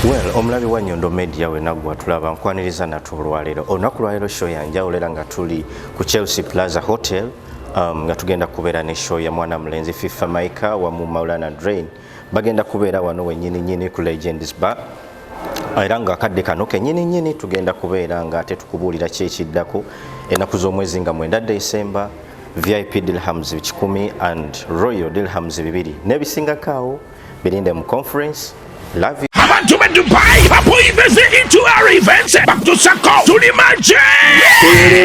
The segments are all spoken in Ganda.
Well, omulabi wa Nyondo Media we nagwa tulaba nkwaniriza natulwalero. Olunaku lwalero show yanjawulera nga tuli ku Chelsea Plaza Hotel nga tugenda kubeera ne show ya mwana mulenzi FIFA Maika wa mu Maulana Drain. Bagenda kubeera wano wennyini ku Legends Bar. Era nga akadde kano kennyini tugenda kubeera nga ate tukubuulira kyekiddako ennaku z'omwezi nga 9 December, VIP dirhams 10 and Royal dirhams 2 n'ebisingakaawo birinde mu conference. Love you. Abantu be Dubai apoyibeze into our events back to Sako Tuli Majje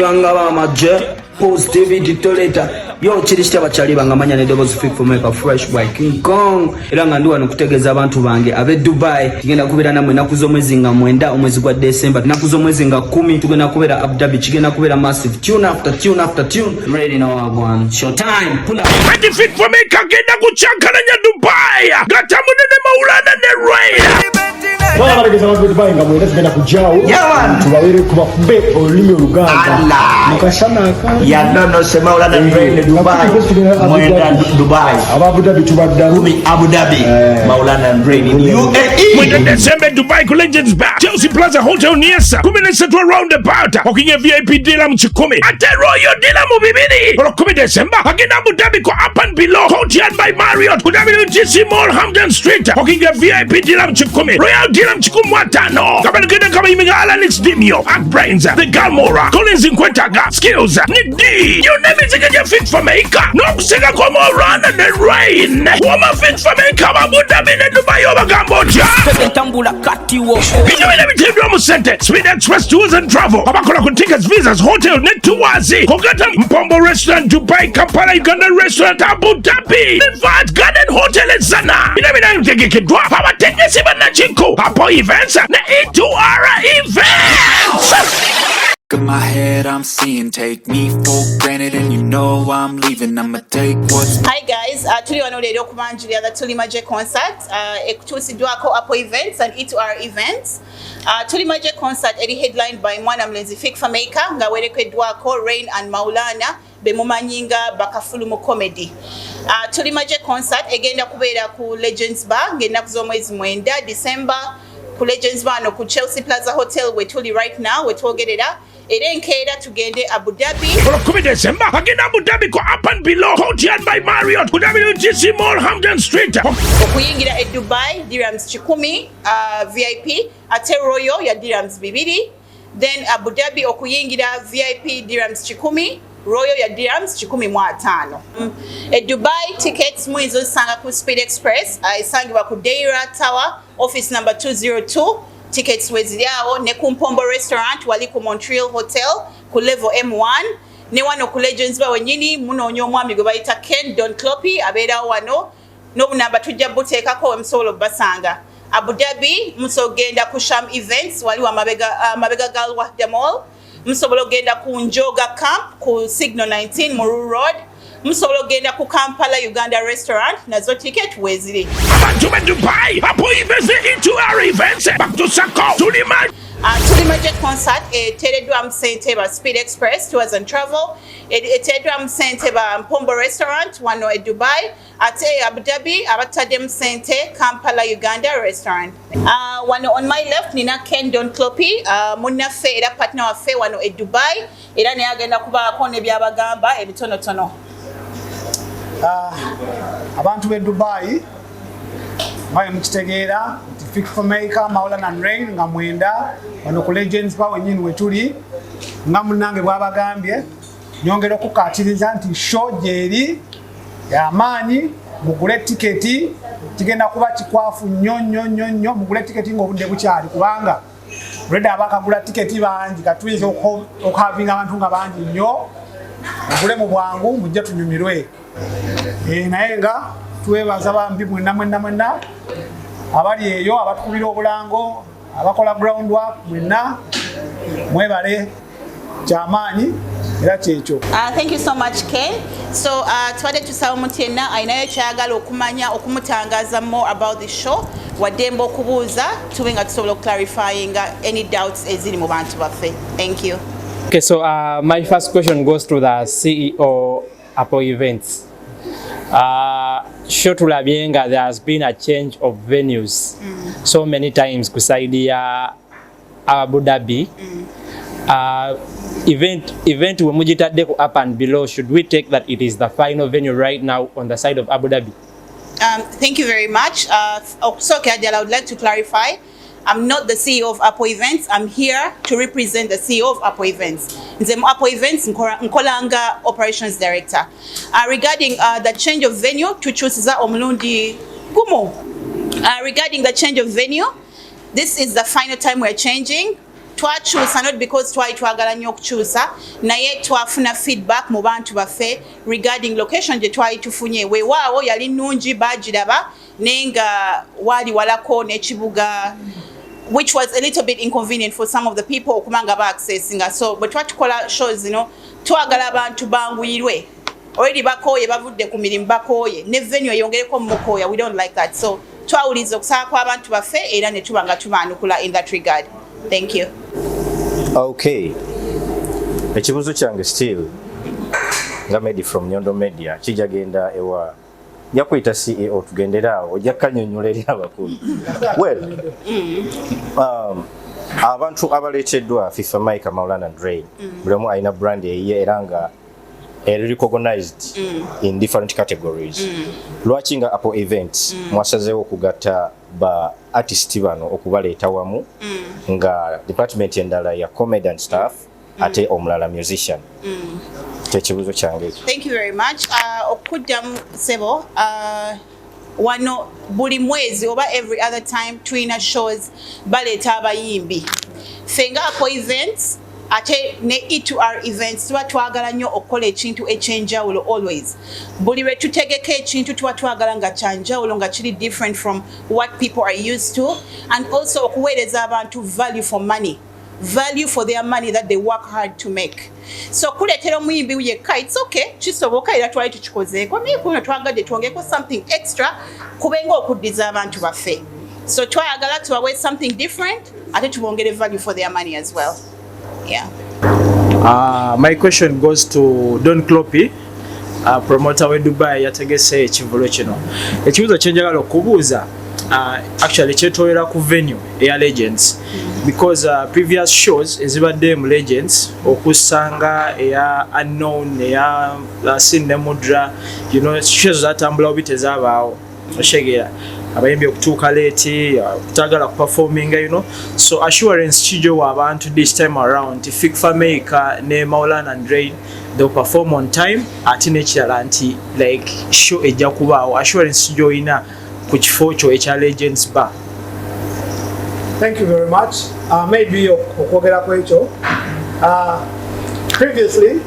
Banga Majje Post David Toleta yo kirishya bachali banga manya ne doubles fit for make a fresh by King Kong era nga ndiwa nokutegeza abantu bange abe Dubai tugenda kubera namwe nakuzo mwezi nga 9 omwezi gwa December nakuzo mwezi nga 10 tugenda kubera Abu Dhabi tugenda kubera massive tune after tune after tune ready now one show time pull up ready fit for make agenda kuchankalanya Dubai gatamunene Maulana ne Raida Wala baregeza abantu Dubai nga mwenda tugenda kujao tubawere kubafube olulimi oluganda mukashana akali ya nono se Maulana Drain Dubai mwenda Dubai Abu Dhabi tubadda Abu Dhabi Maulana Drain in UAE mwenda December Dubai ku Legends Bar Chelsea Plaza Hotel Niesa 17 around about okinye VIP dealer mu 10 ate Royal dealer mu 2 10 December agenda Abu Dhabi ko up and below courtyard by Marriott ku WTC Mall Hampton Street okinye VIP dealer mu 10 Royal dealer mu 15 kabali kenda kama iminga Alex Dimio Brains the Galmora Collins Nkwentaga Skills Nick D you never take a fit for maker no kusiga como run and the rain woma fit for maker Abu Dhabi ne Dubai oba Cambodia Okutambula Kulaba Okudda Kunyumya Speed Express Tours and Travel abakola ku tickets visas hotel net tours Kogata Mpombo Restaurant Dubai Kampala Uganda Restaurant Abu Dhabi Vivant Garden Hotel and Sana Mina mtegekidwa abategesi banachinku apo events na E2R events In my head I'm seeing take me for granted and you know I'm leaving I'ma take what's Hi guys, tuli wano lero kubanjulira the Tuli Majje Concert ekutuusiddwako Apo Events and E2R Events. Tuli Majje Concert eri headlined by mwana mulenzi FIFA Maika nga werekeddwako Rain and Maulana bemumanyinga bakafulu mu comedy. Tuli Majje Concert egenda kubeera ku Legends Bar ng'ennaku z'omwezi 9 December ku Legends Bar no ku Chelsea Plaza Hotel we tuli right now we twogerera era enkeera tugende Abu Dhabi 10 December agenda Abu Dhabi ko up and below courtyard by Marriott ku WTC Mall Hampton Street okuyingira e Dubai dirhams 10 VIP ate Royal ya dirhams 2 then Abu Dhabi okuyingira VIP dirhams 10 Royal ya dirhams 15 e Dubai tickets muizo sanga ku Speed Express isangibwa ku Deira Tower office number 202 tickets weziliawo ne ku Mpombo Restaurant wali ku Montreal Hotel ku level M1 ne wano ku Legends Bar wenyini munoonya omwami gwe bayita Ken Don Cloppy abeera wano n'obunamba tujja buteekako emusolo basanga Abu Dhabi musogenda ku Sham Events wali wa mabega galwa the mall musobola ogenda ku Njoga Camp ku Signal 19 Muru Road musobola ogenda ku Kampala Uganda Restaurant nazo ticket wezili abantu be Dubai apoyibeze into our events back to Sako Tuli Majje Concert eteereddwa mu Ssentebe Speed Express Tours and Travel eteereddwa mu Ssentebe Mpombo Restaurant wano e Dubai ate Abu Dhabi abatadde mu Ssente Kampala Uganda Restaurant. Wano on my left nina Ken Don Cloppy munnaffe era partner waffe wano e Dubai era naye agenda kubaako ne byabagamba ebitonotono. Abantu be Dubai baye mukitegeera FIFA Maika Maulana Drain nga 9 wano ku Legends Bar wenyini wetuli nga munange bwabagambye nyongera okukatiriza nti show jeri ya maanyi mugule tiketi kigenda kuba kikwafu nnyo mugule tiketi ng'obudde bukyali kubanga reda abakagula tiketi bangi katuyinza okuhavinga abantu nga bangi nnyo mugule mu bwangu mujja tunyumirwe naye nga twebaza bambi mwenna abali eyo abatukubira obulango abakola groundwork mwenna mwebale kyamaanyi era kyekyo. Thank you so much Ken. So twadde tusaba omuntu yenna ayinayo kyayagala okumanya okumutangaza more about the show waddemba okubuuza tube nga tusobola okclarifying any doubts eziri mu bantu baffe. Thank you. Okay, so my first question goes to the CEO Apo Events. show tulabyenga there has been a change of venues so many times kusaidia Abu Dhabi. Event we mujitadde ku up and below, should we take that it is the final venue right now on the side of Abu Dhabi? Thank you very much. So Kajala, I would like to clarify. I'm not the CEO of Apo Events. I'm here to represent the CEO of Apo Events. Nze mu Apo Events nkolanga operations director. Regarding the change of venue, tukyusiza omulundi gumu. Regarding the change of venue, this is the final time we're changing. Twakyusa not because twagala nnyo okukyusa, naye twafuna feedback mu bantu baffe regarding location gye twali tufunye. Weewaawo yali nnungi baagiraba naye nga waali walako n'ekibuga, which was a little bit inconvenient for some of the people okumanga ba-accessinga. So bwe twatukola shows zino twagala abantu banguyirwe. Already bakooye bavudde ku mirimu bakooye, ne venue eyongereko mu mukooya. We don't like that. So twawuliza okusaba kw'abantu baffe era ne tuba nga tubaanukula in that regard. Thank you. Okay. Ekibuzo kyange still nga Medi from Nyondo Media kijagenda ewa yakuyita CEO tugendera awo ojja kanyonyola eri abakulu. Well, abantu abaleeteddwa FIFA Mike Maulana Dre buli omu alina brand eyiye era nga recognized in different categories. Lwaki nga Apo Events mwasazeewo okugatta ba artist bano okubaleeta wamu nga department endala ya comedy and staff ate omulala musician. Kyekibuzo kyange ekyo. Thank you very much. Okuddamu sebo, wano buli mwezi oba every other time tulina shows baleeta abayimbi. Fenga Apo Events ate ne E2R events tuba twagala nnyo okukola ekintu ekyenjawulo always. Buli lwe tutegeka ekintu tuba twagala nga kyanjawulo nga kiri different from what people are used to, and also okuweereza abantu value for money. Value for their money that they work hard to make. So kuleetera omuyimbi yekka, it's okay, kisoboka era twali tukikozeeko, naye kuno twagadde twongeeko something extra kubenga okuddiza abantu baffe. So twayagala tubawe something different ate tubongere value for their money as well. Yeah. My question goes to Don Kloppy, promoter we Dubai yategese ekivulo kino. Ekibuzo kyenjagala okubuuza actually kyetolera ku venue eya Legends, because previous shows ezibadde mu Legends okusanga eya Unknown eya Sinde Mudra, you know, shows zatambula obi tezabaawo oshegera abayimbi okutuuka late kutagala performing, you know. So assurance kijo abantu this time around FIFA Maker ne Maulana and Dre they'll perform on time ati nekirala nti like show ejja kubaawo assurance kijo ina ku kifo kyo ekya Legends Bar. Thank you very much. Maybe okwogera ku ekyo previously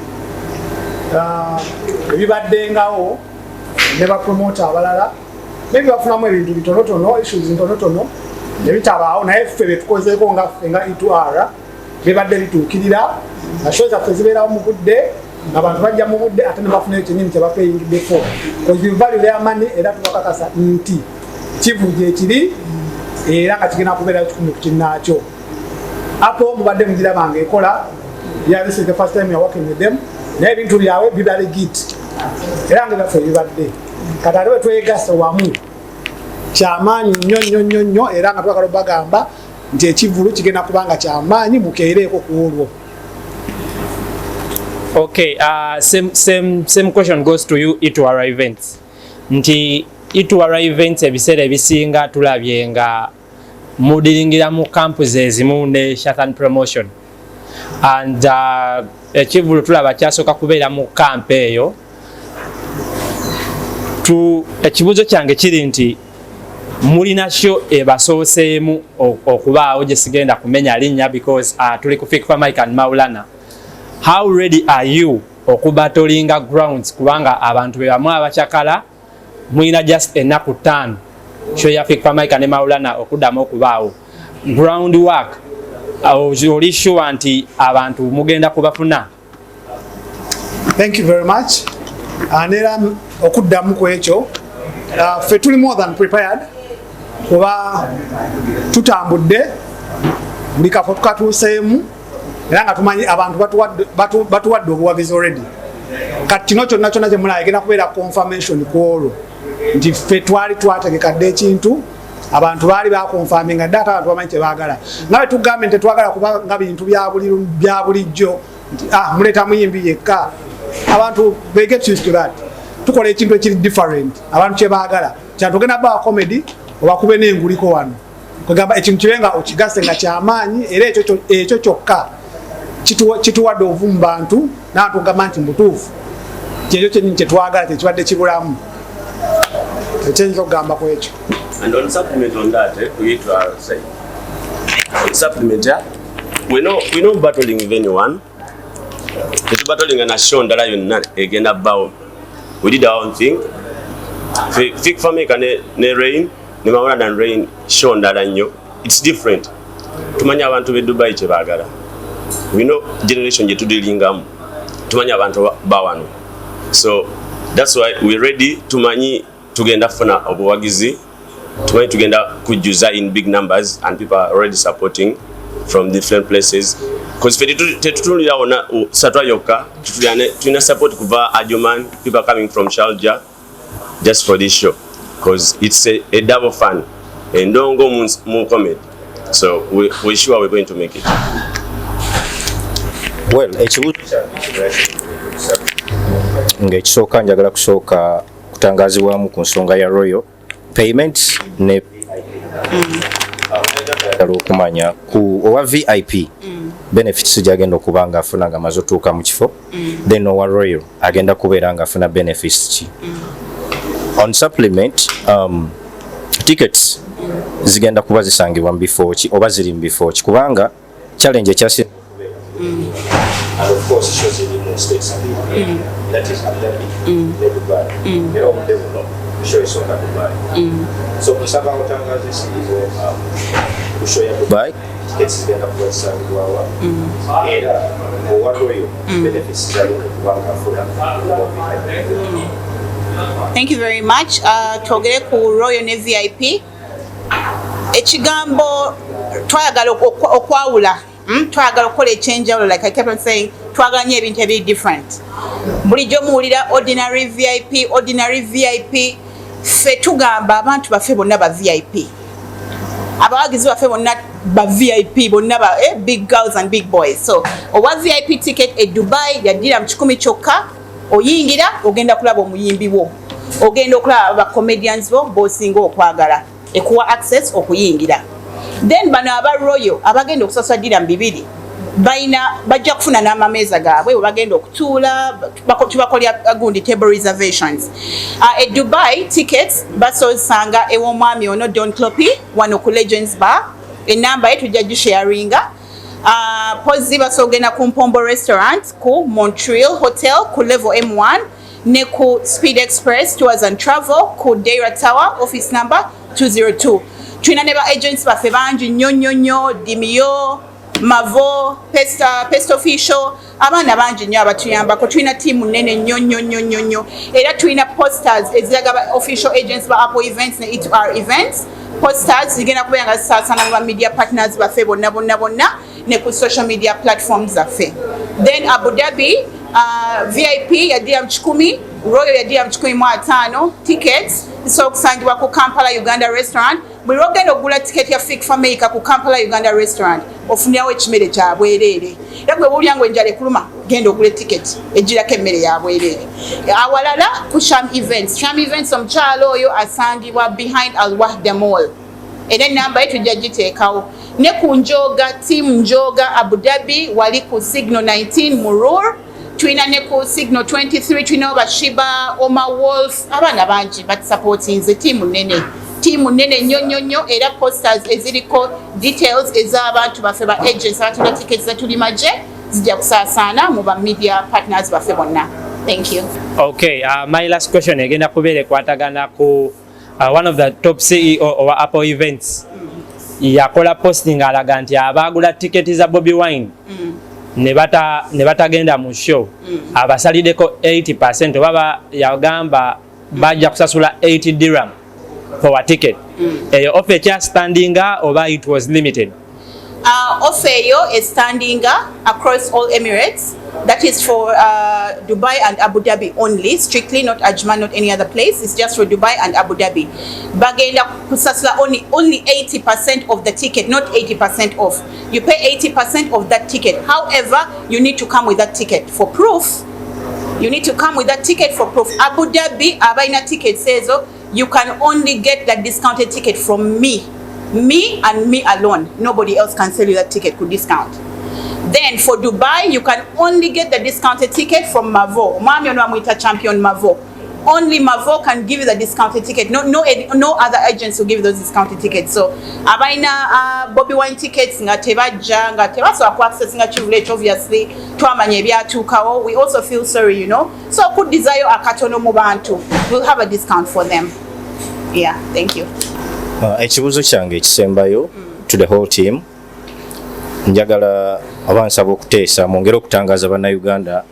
ebibaddengawo ne bapromota abalala maybe bafunamu ebintu bitonotono, issues ntonotono nebitabaawo, naye ffe betukozeeko nga ffe nga E2R bibadde bituukirira, shows zaffe zibeerawo mu budde, abantu bajja mu budde ate ne bafuna ekyenyini kye bapeyingiddeko, because we value their money era tubakakasa nti kivuje ekiri era nga kigenda kubeera kikumi ku kinnaakyo. Apo mubadde mugirabanga ekola, yeah, this is the first time you're working with them, naye ebintu byabwe biba legit era nga byaffe bibadde kati ate twegasa wamu kyamaanyi nnyo era nga twagala bagamba nti ekivulu kigenda kubanga kyamaanyi mukeereeko ku olwo. Okay, same question goes to you E2R events. Nti E2R events ebiseera ebisinga tulabye nga mudiringira mu campus ezimu ne Shatan promotion, and ekivulu tulaba kyasooka kubeera mu camp eyo. Ekibuzo kyange kiri nti mulina show ebasooseemu okubaawo gye sigenda kumenya linnya because tuli ku FIFA Mike and Maulana. How ready are you okubatolinga grounds kubanga abantu be bamu abakyakala mulina just ennaku 5 show ya FIFA Mike ne Maulana okuddamu okubaawo ground work oli sure nti abantu mugenda kubafuna? Thank you very much. Anera okuddamu ku ekyo ffe tuli more than prepared kuba tutambudde buli kafo tukatuuseemu era nga tumanyi abantu batuwadde obuwagizi already. Kati kino kyonna kyonna kye mulaba egenda kubeera confirmation ku olwo nti ffe twali twategekadde ekintu abantu baali bakonfaminga data abantu bamanyi kyebaagala nga bwe tugambe nti tetwagala kuba nga bintu bya bulijjo nti muleeta muyimbi yekka abantu they get used to that tukola ekintu ekiri different abantu kyebaagala kyantugenda bawa comedy obakube n'enguliko wano kwegamba ekintu kibenga okigase nga kyamaanyi era ekyo kyokka kituwadde obuvumu mu bantu n'atugamba nti mutuufu kyekyo kyennyini kyetwagala kyekibadde kibulamu ekyenyiza okugamba ku ekyo. And on supplement on that, we to our side. On supplement, we know battling with anyone. It's battling and a show that you not again about. We did our own thing. Fake for me can ne rain, ne more than rain show that I know. It's different. Tumanya want to be Dubai chebagara. We know generation yetu dilingam. Tumanya want to bawano. So that's why we're ready to many to get enough funa obuwagizi. Trying to get kujuza in big numbers and people are already supporting from different places because for tetulira ona satwa yoka tuna support kuva Ajuman people coming from Sharjah just for this show because it's a double fun and don't go more comment so we're sure we're going to make it. Well, ng'ekisooka njagala kusooka kutangazibwamu ku nsonga ya Royal payment ne okumanya ku owa VIP benefits gyagenda okuba nga afuna nga amaze otuuka mu kifo then owa Royal agenda kubeera nga afuna benefits ki on supplement tickets zigenda kuba zisangibwa mu bifo ki oba ziri mu bifo ki kubanga challenge ekyasi and of course shows in the states that is Dubai show is on Dubai so kusaba kutangaza isizo show ya Dubai tickets zigenda kuba zisangibwa era owaroyo benefits zali kubanga funa. Thank you very much. Twogere ku Royal ne VIP. Ekigambo twayagala okwawula. Twagala okukola ekyenjawulo like I kept on saying twagala nnyo ebintu ebiri different. Bulijjo muwulira ordinary VIP ffe tugamba abantu baffe bonna ba VIP. Abawagizi baffe bonna ba VIP bonna ba big girls and big boys. So owa VIP ticket e Dubai yadira mu 10 kyokka oyingira ogenda kulaba omuyimbi wo. Ogenda okulaba ba comedians bo bosinga okwagala. Ekuwa access okuyingira. Then bano aba Royal abagenda okusasula dira mbibiri bajja kufuna n'amameeza gaabwe bagenda okutuula tubakolya agundi table reservations. E Dubai tickets basosanga ew'omwami ono Don Cloppy wano ku Legends Bar enamba ye tujja gisharinga. Pozi basogenda ku Mpombo Restaurant ku Montreal Hotel ku level M1 ne ku Speed Express Tours and Travel ku Deira Tower office number 202. Twina ne ba agents baffe bangi nnyo Dimio Mavo Pest Official abaana bangi nnyo abatuyambako. Twina tiimu nnene nnyo era twina posters eziraga official agents ba Apple Events ne E2R Events. Posters zigenda kubeera nga zisaasana mu ba media partners baffe bonna ne ku social media platforms zaffe. Then Abu Dhabi VIP ya dirham 10, Royal ya dirham 15. Tickets zisobokusangibwa ku Kampala Uganda Restaurant. Buli lwogenda okugula ticket ya Fik Fameka ku Kampala Uganda Restaurant ofunirawo ekimere kya bwereere. Era gwe buulya ngo enjala ekuluma genda ogule ticket ejjirako emmere ya bwereere. Awalala ku Sham Events. Sham Events omukyalo oyo asangibwa behind Al Wahda Mall. Era enamba ye tujja giteekawo. Ne ku Njoga, Team Njoga Abu Dhabi wali ku Signal 19 Murur. Twina ne ku Signal 23 twina Bashiba, Oma Wolf, abaana bangi batusupporting ze tiimu nnene nnyo era posters eziriko details ez'abantu baffe ba agents abatunda tickets za Tuli Majje zijja kusaasaana mu ba media partners baffe bonna. Thank you. Okay, my last question egenda kubeera ekwatagana ku one of the top CEO of Apple Events. Yakola posting alaga nti abaagula tickets za Bobby Wine ne batagenda mu show abasaliddeko 80% baba yagamba bajja kusasula 80 dirham for a ticket. Eyo offer kya standinga oba it was limited? Offer eyo is standinga across all Emirates. That is for Dubai and Abu Dhabi only, strictly, not Ajman, not any other place. It's just for Dubai and Abu Dhabi. Bagenda kusasula only 80% of the ticket, not 80% off. You pay 80% of that ticket. However, you need to come with that ticket for proof. You need to come with that ticket for proof. Abu Dhabi, abaina ticket says, you can only get that discounted ticket from me. Me and me alone. Nobody else can sell you that ticket with discount. Then for Dubai, you can only get the discounted ticket from Mavo. Mami onamwita champion Mavo. Only Mavo can give you the discounted ticket. No other agents will give you those discounted tickets. So abaina Bobby Wine tickets nga tebaja nga tebasobola ku access nga privilege, obviously twamanya ebyatuukawo. We also feel sorry, you know. So could desire akatono mu bantu. We'll have a discount for them. Yeah, thank you. Ekibuuzo kyange ekisembayo to the whole team. Njagala abansaba okuteesa mwongere okutangaza bannayuganda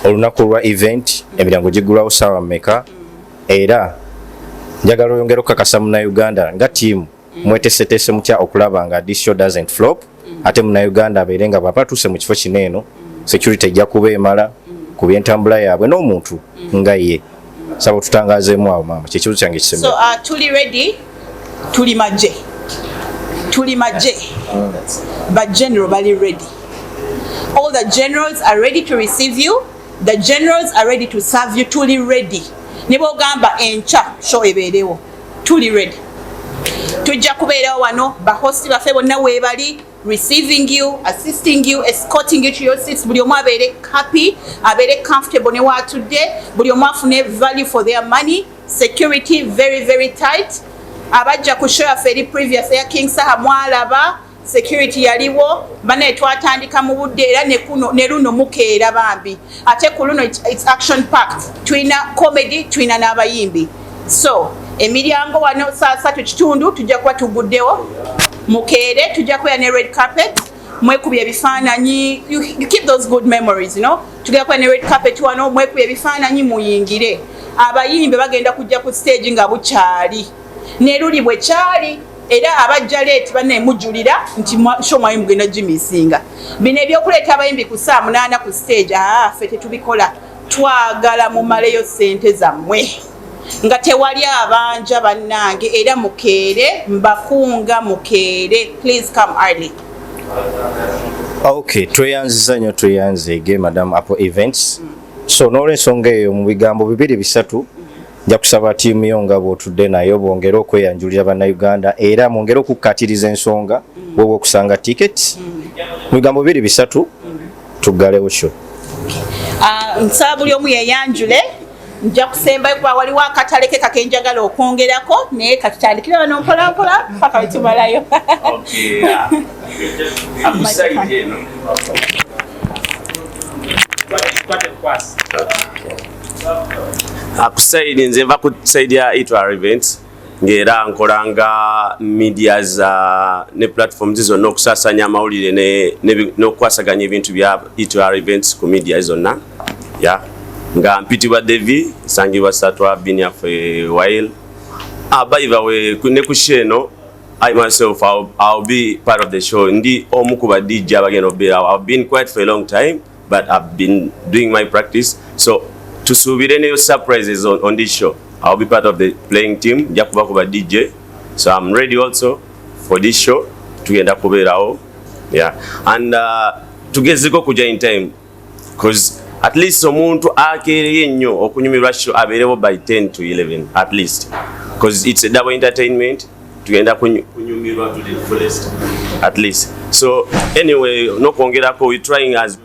olunaku lwa event emiryango gigulawo saawa mmeka, era njagala oyongere okukakasa munnayuganda nga tiimu mweteeseteese mutya okulaba nga this show doesn't flop, ate munnayuganda abeere nga bw'aba tuuse mu kifo kino eno security ejja kuba emala ku by'entambula yaabwe n'omuntu nga ye. Saba otutangazeemu awo maama, kyekibuzo kyange kisembe. So tuli ready, Tuli Majje. Tuli Majje. But general bali ready. All the generals are ready to receive you. The generals are ready to serve you. Tuli ready. Nebo gamba encha show ebeerewo. Tuli ready. Tujja kubeerawo wano ba host baffe bonna weebali, receiving you, assisting you, escorting you to your seats. Buli omu abeere happy, abeere comfortable ne watudde. Buli omu afune value for their money. Security very, very tight. Abajja ku show yaffe eri previous ya King Saha mwalaba security yaliwo bane twatandika mu budde era ne luno mukeera bambi ate ku luno it's action packed, twina comedy, twina n'abayimbi. So emiryango wano saa 3 kitundu tujja kuba tuguddewo mukeere, tujja kuba ne red carpet, mwekubye ebifaananyi, you keep those good memories, you know. Tujja kuba ne red carpet wano, mwekubye ebifaananyi muyingire. Abayimbi bagenda kujja ku stage nga bukyali neruli bwe kyali, era abajja leeti banne mujulira nti show mwayi mugenda gimisinga. Bino ebyokuleeta abayimbi ku saa 8 ku stage, ffe tetubikola. Twagala mumaleyo ssente zammwe nga tewali abanja bannange, era mukeere, mbakunga mukeere. Please come early. Okay, tweyanziza nnyo, tweyanzege Madam Apple Events. So n'olw'ensonga eyo mu bigambo 2-3 nja kusaba tiimu yo nga bw'otudde nayo bwongere okweyanjulira bannayuganda era mwongere okukkatiriza ensonga wowe okusanga ticket mu bigambo 2-3 tuggalewo show. Nsaba buli omu yeyanjule. Nja kusembayo kuba waliwo akataleke kakenjagala okwongerako naye katutandikira wano mpolampola paka wetumalayo. Akusaidi nze nva ku side ya E2R events ngera nkolanga medias ne platforms zonna okusasanya amawulire n'okwasaganya ebintu bya E2R events ku media zonna. Yeah. Nga mpitibwa Devi sangibwa satwa bini afe while abaiva we ne kusheno. I myself I'll be part of the show. Ndi omukuba DJ abageno be. I've been quiet for a long time, but I've been doing my practice. So to subire any surprises on this show, I'll be part of the playing team Jakuba DJ. So I'm ready also for this show to end up kuberao. Yeah. And to get ziko kuja in time because at least omuntu akere nnyo okunyumirwa show aberewo by 10 to 11 at least because it's a double entertainment to end up kunyumirwa to the fullest at least. So anyway, no kongerako, we trying as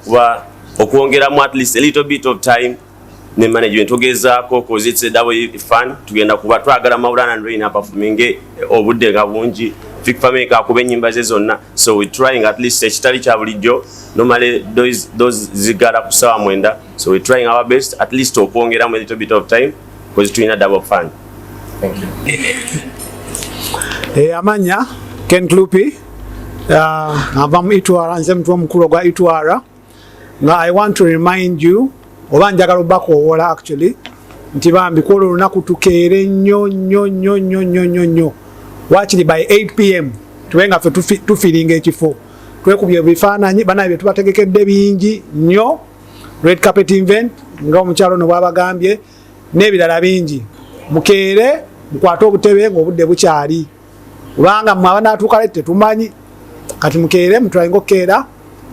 well okuongeramu at least a little bit of time ne management togezaako because it's a double fun tugenda kuba twagala Maulana and Rain performing obudde nga bungi fikfameka akube ennyimba ze zonna. So we trying at least ekitali kya bulijjo normally those zigala ku sawa 9. So we trying our best at least okwongeramu a little bit of time because twina double fun. Thank you. Amanya Ken Klupi abamu E2R nze mtu omukulu gwa E2R. Now I want to remind you oba njagala obako owola actually nti bambi ko lunaku tukeere nnyo actually by 8 p.m. tuwenga fe tufiringa ekifo twekubye bifaananyi banaye bye tubategekedde bingi nnyo, red carpet event nga omukyalo no bwabagambye n'ebirala bingi. Mukeere mukwate obutebe ng'obudde bukyali kubanga mmwe abanaatuuka lete tetumanyi, kati mukeere mutwalinga okukeera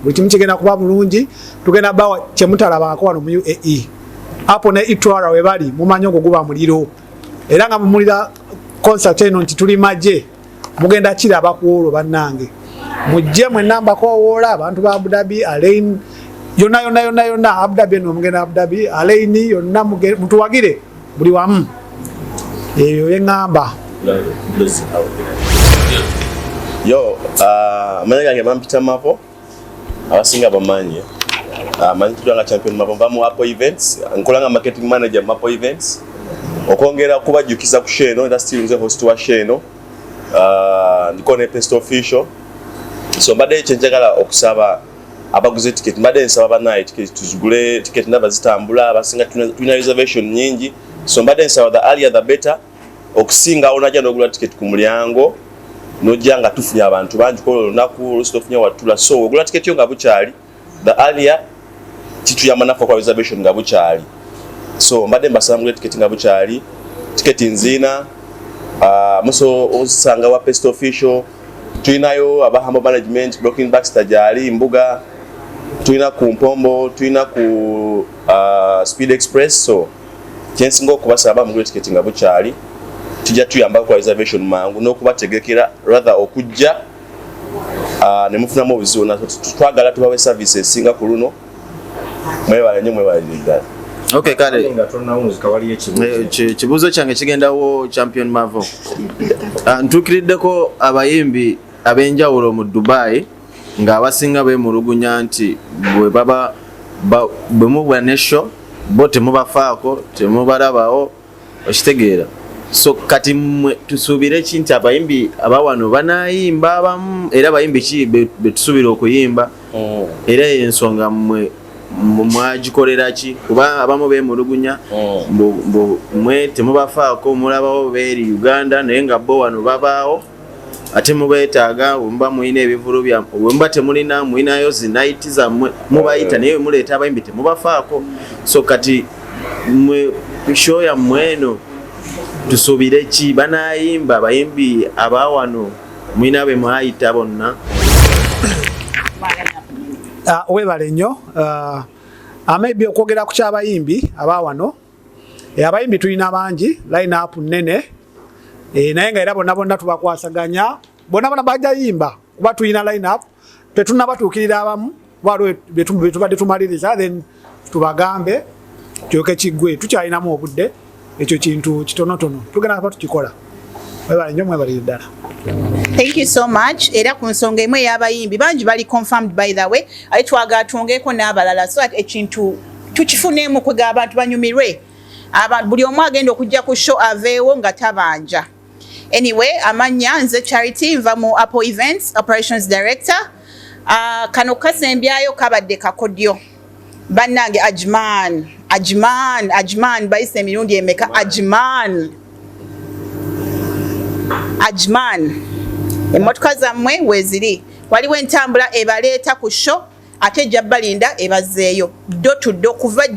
buli kimu kigenda kuba bulungi. Tugenda bawa kyemutalabaako wano mu UAE apo ne Itwara we bali mumanyi ogwo guba muliro, era nga mumulira concert eno nti tuli majje mugenda kiraba ku olwo bannange. Mujje mwenna mbakowoola abantu ba Abu Dhabi, Alain yonna Abu Dhabi eno mugenda Abu Dhabi, Alain yonna mutuwagire buli wamu. Eyo yeŋŋamba. Yo, manya gange bampita Mapo, abasinga bamanyi. Manyi tutanga champion Mapo mu Apple Events, nkolanga marketing manager Mapo Events. Okwongera kubajjukiza ku Sheno, era still nze host wa Sheno. Ndiko ne Pest Official. So mbadde kyenjagala okusaba abaguze ticket, mbadde nsaba banaye ticket tuzigule ticket ndaba zitambula, abasinga tuna reservation nyingi. So mbadde nsaba the earlier the better. Okusinga onajja n'ogula ticket ku mulyango nojja nga tufunye abantu bangi ko lunaku lustofunye watula. So ogula ticket yo nga bukyali, the earlier kituyamba naffe kwa reservation nga bukyali. So mbadde mbasaba mugule ticket nga bukyali, ticket nzina muso osanga wa Pest Official, tuinayo abahamba management blocking Baxter jali mbuga, tuina ku Mpombo, tuina ku Speed Express. So kyensinga okubasaba mugule ticket nga bukyali, tujja tuyamba kwa reservation mangu n'okubategekera rather okujja ne mufunamu obuzibu na twagala tubawe services singa ku luno mwebale nnyo mwebale ddala. Okay, kale kibuuzo kyange kigendawo Champion Mavo. Ntuukiriddeko abayimbi ab'enjawulo mu Dubai ng'abasinga beemulugunya nti bwe mubwa ne show bo temubafaako temubalabawo okitegeera. So kati tusuubire ki nti abayimbi abawano banayimba abamu era abayimbi ki betusuubira okuyimba era ensonga mwagikolera ki kuba abamu beemulugunya mwe temubafaako mulabawo beeri Uganda naye nga bo wano babaawo ate mubeetaaga mba mulina ebivulu byammwe wemba temulina mulinayo zinaiti zammwe mubayita naye muleeta abayimbi temubafaako. So kati mwe show yammwe eno tusuubire ki banayimba abayimbi abawano mulina be mwayita bonna? Webale nnyo. Maybe okwogera ku kyabayimbi abawano, abayimbi tulina bangi, line up nnene, naye nga era bonna tubakwasaganya bonna bajayimba kuba tulina line up tetunabatuukirira abamu waliwo betubadde tumaliriza then tubagambe kyoke kiggwe tukyalinamu obudde ekyo kintu kitonotono tugenda kapa tukikola. Webale nnyo mwebalire ddala. Thank you so much. Era ku nsonga emwe y'abayimbi bangi bali confirmed by the way. Ayi twagala twongeeko n'abalala so that ekintu tukifuneemu kwega abantu banyumirwe. Buli omu agenda okujja ku show aveewo nga tabanja. Anyway, amanya nze Charity nva mu Apple Events Operations Director. Kano kasembyayo kabadde kakodyo. Bannange Ajman bayise emirundi emeka Ajman. Emmotoka zammwe weeziri. Waliwo entambula ebaleeta ku show ate ejja balinda ebazzeeyo. Ddo tuddo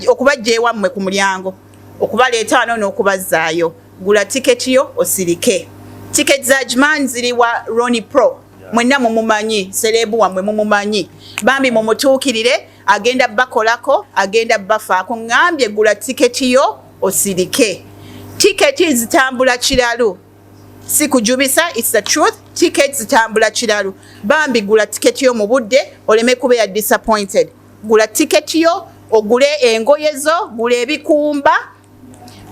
okubajja ewammwe ku mulyango. Okubaleeta wano n'okubazaayo. Gula tiketi yo osirike. Tiketi za Ajman ziri wa Ronnie Pro. Mwenna mumumanyi, serebu wammwe mumumanyi. Bambi mumutuukirire, agenda bakolako, agenda bafaako. Ngambye gula tiketi yo osirike. Tiketi zitambula kiralu. Si kujubisa, it's the truth. Tickets zitambula kiralu. Bambi gula tiketi yo mu budde oleme kubeera disappointed. Gula tiketi yo ogule engoye zo, gula ebikumba.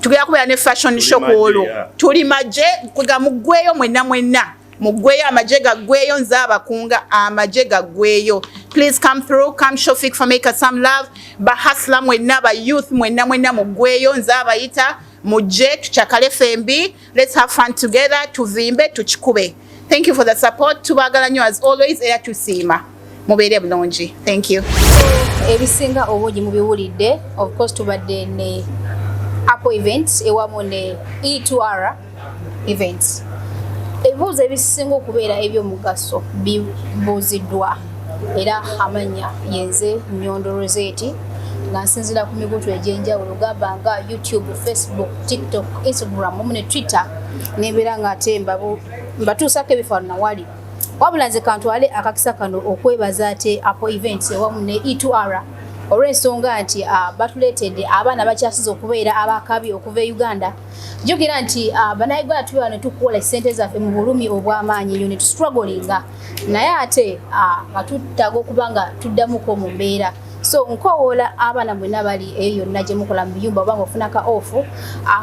Tugenda kubeera ne fashion show olwo. Tuli majje kuga muggweyo mwenna. Muggweyo amajje gaggweyo nze abakunga amajje gaggweyo. Please come through, come show Fik for Maker some love. Bahasla mwenna ba youth mwenna muggweyo nze abayita. Mujje tuchakale FMB. Let's have fun together. Tuvimbe tuchikube. Thank you for the support. Tubagala nnyo as always era tusiima. Mubeere bulungi. Thank you. Ebisinga obungi mubiwulidde. Of course tubadde ne Apple Events ewamu ne E2R Events. Ebibuuzo ebisinga okubeera ebyomugaso bibuuziddwa. era amanya yenze Nyondo Rozet nga nsinzira ku mikutu egy'enjawulo gamba nga YouTube, Facebook, TikTok, Instagram wamu ne Twitter nebeera nga ate mbatuusako ebifaanana wali wabula nze kantwale akakisa kano okwebaza ate Apple Events wamu ne E2R olw'ensonga nti batuleetedde abaana bakyasize okubeera abakabi okuva e Uganda. Jjukira nti bannayuganda tube wano tukuwola ssente zaffe mu bulumi obw'amaanyi eyo ne tustrugglinga naye ate nga tuttaaga okuba nga tuddamuko mu mbeera. So nkowoola abaana mwenna bali eyo yonna gye mukola mu biyumba oba ng'ofunaka ofu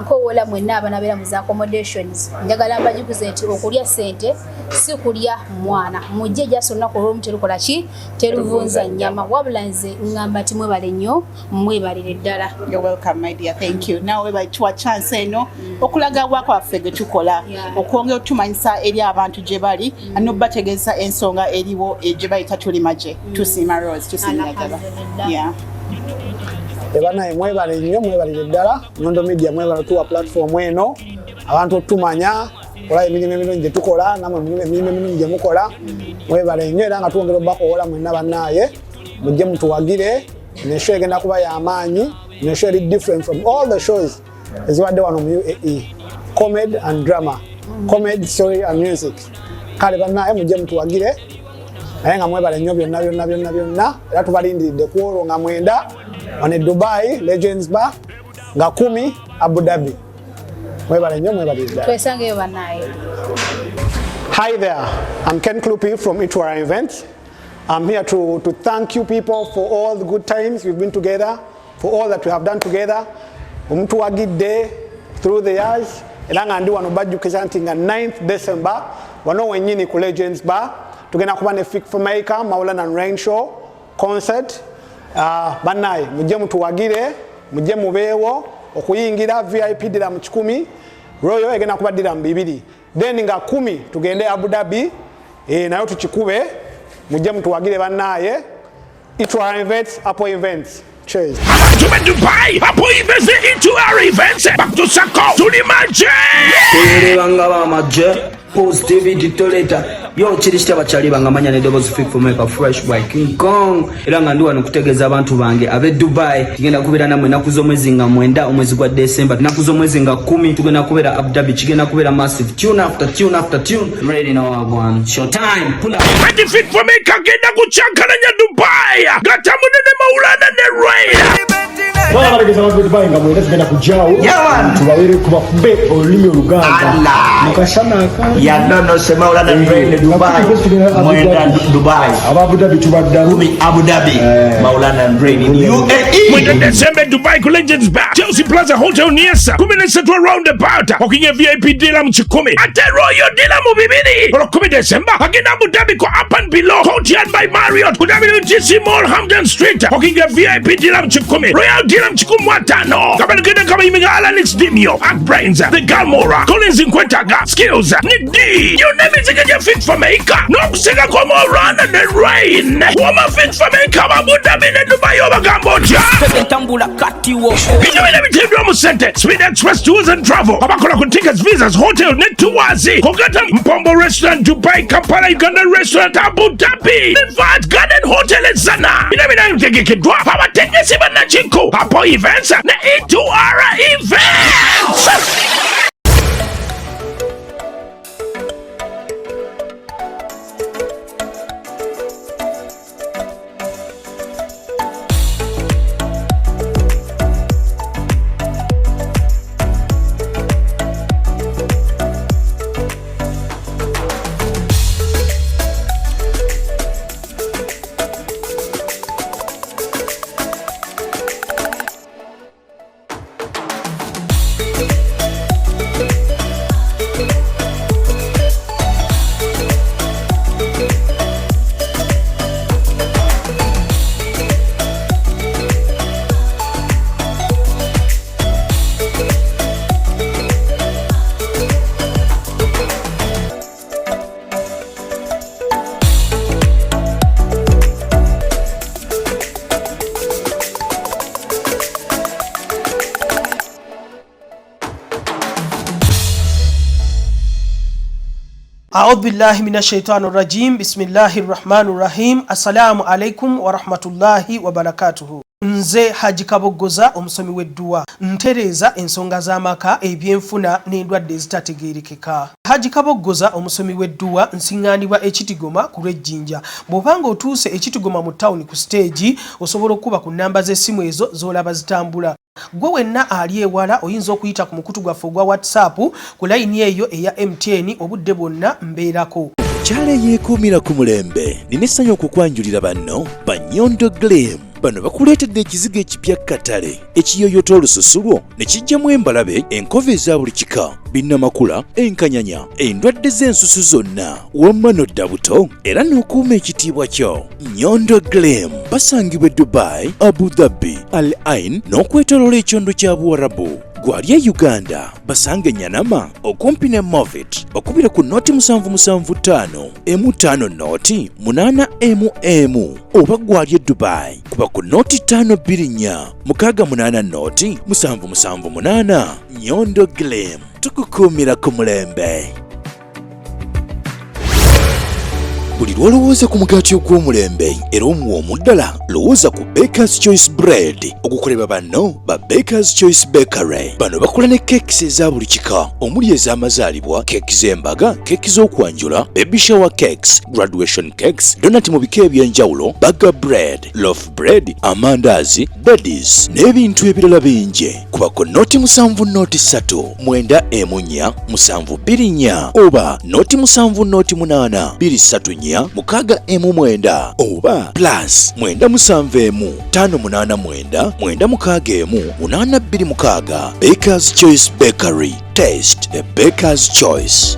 nkowoola mwenna abanabeera mu za accommodations njagala mbajuguze nti okulya ssente si kulya mwana mujje gyasa olunaku olw'omu terukola ki teruvunza nnyama wabula nze ngamba nti mwebale nnyo mwebalire ddala. You're welcome, my dear. Thank you. Now we're to a chance eno okulaga wako waffe gwe tukola okwongera otumanyisa eri abantu gye bali n'obategeeza ensonga eriwo gye bayita Tuli Majje tusiima Rose tusiima ddala. Yeah. Ebanaye mwebale nnyo mwebalire ddala Nyondo Media mwebale tuwa platform eno abantu tumanya kola emirimu emirungi gye tukola namwe emirimu emirungi gye mukola mwebale nnyo era nga twongera obakowola mwenna bannaye mujje mutuwagire nesho egenda kuba y'amaanyi nesho eri different from all the shows ezibadde wano mu UAE comedy and drama comedy story and music kale bannaye mujje mutuwagire naye nga mwebale nnyo byonna era tubalindiridde ku olwo nga 9 wane Dubai Legends Bar nga 10 Abu Dhabi mwebale nnyo mwebalire twesangeyo bannaye. Hi there, I'm Ken Klupi from E2R Events. I'm here to thank you people for all the good times we've been together, for all that we have done together. Umutuwagidde through the years era nga ndi wano bajjukiza nti nga 9th December wano wennyini ku Legends Bar tugenda kuba ne Fik for Maker Maulana and Rain Show concert. Bannaye mujje mutuwagire mujje mubeewo okuyingira VIP dira mu 10 Royal egenda kuba dira mu 2 then nga 10 tugende Abu Dhabi nayo tukikube mujje mutuwagire bannaye E2R Events Apple Events. Cheers. To Dubai, Apple Events E2R Events back to Sako Tuli Majje. Tuli Majje Positivity Toleta yo kirishita bachali bangamanya ne Doubles Fik for Maker Fresh by King Kong era nga ndi wano kutegeeza abantu bange abe Dubai tugenda kubeera namwe naku z'omwezi nga 9 omwezi gwa December naku z'omwezi nga 10 tugenda kubeera Abu Dhabi kigenda kubeera massive tune after tune after tune. I'm ready now one show time pull up Ready Fik for Maker genda kuchankalanya Dubai gatamude ne Maulana ne Rain. Wala balegeza abantu Dubai nga mwenda tugenda kujjawo tubawere kubafube olulimi oluganda mukashana no se Maulana Rain Dubai mwenda Dubai Abu Dhabi tubadda Abu Dhabi Maulana Rain in UAE mwenda December Dubai ku Legends Bar Chelsea Plaza Hotel Niesa 17 around about okinye VIP deal mu 10 ate Royal deal mu 2 olwo December agenda Abu Dhabi ko up and below Courtyard by Marriott ku WTC Mall Hampton Street okinye VIP deal mu 10 Royal deal mu 15 kabali kende kama imiga Alex Dimio Ak Brains The Galmora Collins Nkwentaga Skills Nick D you name it get Fik for Maker no kusiga kwa Maulana ne Rain wama Fik for Maker Abu Dhabi ne Dubai oba Cambodia Okutambula katiwo Inywe bitibwa mu center Speed Express Tours and Travel abakola ku tickets visas hotel ne tours kogata Mpombo Restaurant Dubai Kampala Uganda Restaurant Abu Dhabi Levat Garden Hotel Sana ina mtegekedwa abategesi banachiko Apple Events na E2R Events. A'udhu billahi minash shaitani rajim. Bismillahir rahmanir rahim. Assalamu alaikum wa rahmatullahi wa barakatuhu. Nze Haji Kaboggoza omusomi w'edduwa ntereeza ensonga z'amaka ebyenfuna n'endwadde ezitategeerekeka. Haji Kaboggoza omusomi w'edduwa nsiŋŋaanibwa ekitigoma ku lw'ejjinja. Bw'obanga otuuse ekitigoma mu ttawuni ku siteegi osobola okuba ku nnamba z'essimu ezo z'olaba zitambula. Gwe wenna ali ewala oyinza okuyita ku mukutu gwaffe ogwa WhatsApp ku layini eyo eya MTN obudde bwonna mbeerako. Kyale yeekuumira ku mulembe nina essanyu okukwanjulira banno ba Nyondo Glam. Bano bakuleetedde ekizigo ekipya katale ekiyoyota olususu lwo ne kijjamu embalabe enkova eza buli kika binnamakula enkanyanya endwadde z'ensusu zonna wamma n'odda buto era n'okuuma ekitiibwa kyo. Nyondo Glam basangibwa Dubai, Abu Dhabi, Al Ain n'okwetooloola ekyondo kya Buwarabu. Gwali e Uganda basange Nyanama okumpi ne Movit okubira ku noti 775 M5 noti 8 oba gwali e Dubai kuba ku noti 524 680 noti 778. Nyondo Glam tukukuumira ku mulembe. Buli lwolowooza ku mugaati ogw'omulembe era omuwoomu ddala lowooza ku Baker's Choice Bread okukolebwa banno ba Baker's Choice Bakery. Bano bakola ne keekisi eza buli kika omuli ez'amazaalibwa, keeki z'embaga, keeki z'okwanjula, baby shower cakes, graduation cakes, donati mu bika eby'enjawulo, burger bread, loaf bread, amandaazi, beddies n'ebintu ebirala bingi. Kuba ku noti 7 noti 3 9 emunya 724 oba noti 7 noti 8 234 6 M9 oba plus 9 589 9 8 8 Baker's Choice Bakery. Taste the Baker's Choice.